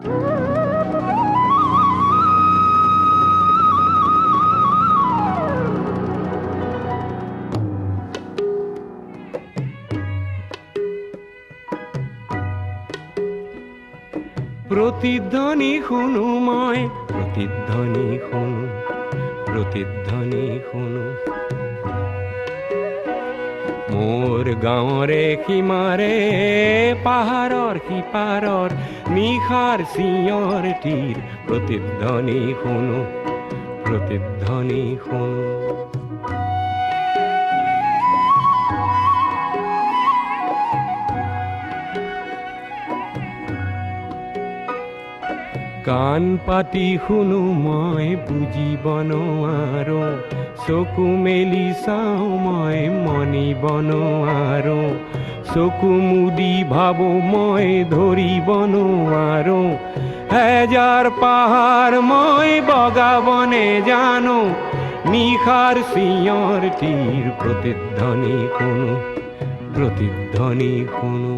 প্ৰতিধ্বনি শুনো মই, প্ৰতিধ্বনি শুনো, প্ৰতিধ্বনি শুনো। মোৰ গাঁৱৰে সীমাৰে পাহাৰৰ সিপাৰৰ নিশাৰ চিঞৰ তীৰ প্ৰতিধ্বনি শুনো, প্ৰতিধ্বনি শুনো। কাণ পাতি শুনো মই বুজিব নোৱাৰো, চকু মেলি চাওঁ মই মনিব নোৱাৰো, চকু মুদি ভাবো মই ধৰিব নোৱাৰো। হেজাৰ পাহাৰ মই বগাব নেজানো, নিশাৰ চিঞৰ তীৰ প্ৰতিধ্বনি শুনো, প্ৰতিধ্বনি শুনো।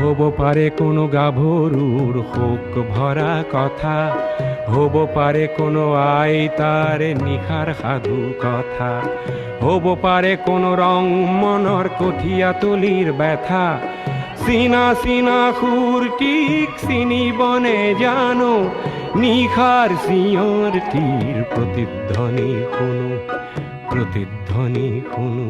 হ'ব পাৰে কোনো গাভৰুৰ শোক ভৰা কথা, হ'ব পাৰে কোনো আইতাৰ নিশাৰ সাধু কথা, হ'ব পাৰে কোনো ৰং মনৰ কঠীয়া তলিৰ ব্যথা। চিনা চিনা সুৰটিক চিনিব নেজানো, নিশাৰ চিঞৰ তীৰ প্ৰতিধ্বনি শুনো, প্ৰতিধ্বনি শুনো।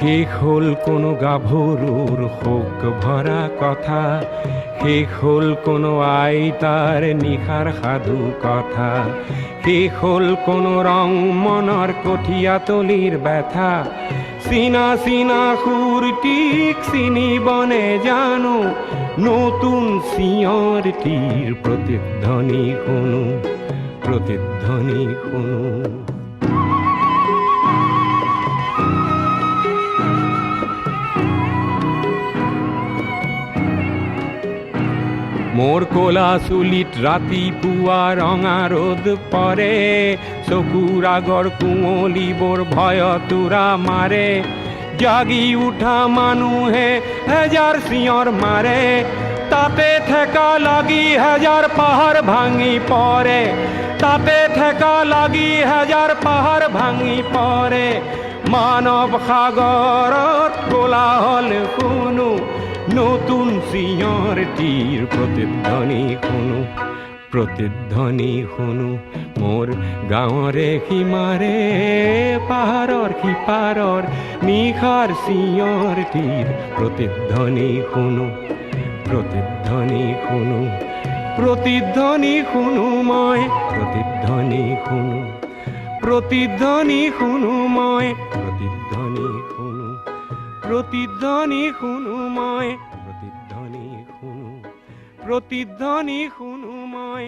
শেষ হ'ল কোনো গাভৰুৰ শোক ভৰা কথা, শেষ হ'ল কোনো আইতাৰ নিশাৰ সাধু কথা, শেষ হ'ল কোনো ৰং মনৰ কঠীয়া তলিৰ ব্যথা। চিনা চিনা সুৰটিক চিনিব নেজানো, নতুন চিঞৰ তীৰ প্ৰতিধ্বনি শুনো, প্ৰতিধ্বনি শুনো। মোৰ ক'লা চুলিত ৰাতিপুৱা ৰঙা ৰ'দ পৰে, চকুৰ আগৰ কুঁৱলীবোৰ ভয়তোৰা মাৰে। জাগি উঠা মানুহে হেজাৰ চিঞৰ মাৰে, তাতে ঠেকা লাগি হেজাৰ পাহাৰ ভাঙি পৰে, তাতে ঠেকা লাগি হেজাৰ পাহাৰ ভাঙি পৰে। মানৱ সাগৰত কোলাহল শুনো, নতুন চিঞৰ তীৰ প্ৰতিধ্বনি শুনো, প্ৰতিধ্বনি শুনো। মোৰ গাঁৱৰে সীমাৰে পাহাৰৰ সিপাৰৰ নিশাৰ চিঞৰ তীৰ প্ৰতিধ্বনি শুনো, প্ৰতিধ্বনি শুনো, প্ৰতিধ্বনি শুনো মই, প্ৰতিধ্বনি শুনো, প্ৰতিধ্বনি শুনো মই, প্ৰতিধ্বনি শুনো, প্ৰতিধ্বনি শুনো মই, প্ৰতিধ্বনি শুনো, প্ৰতিধ্বনি শুনো মই।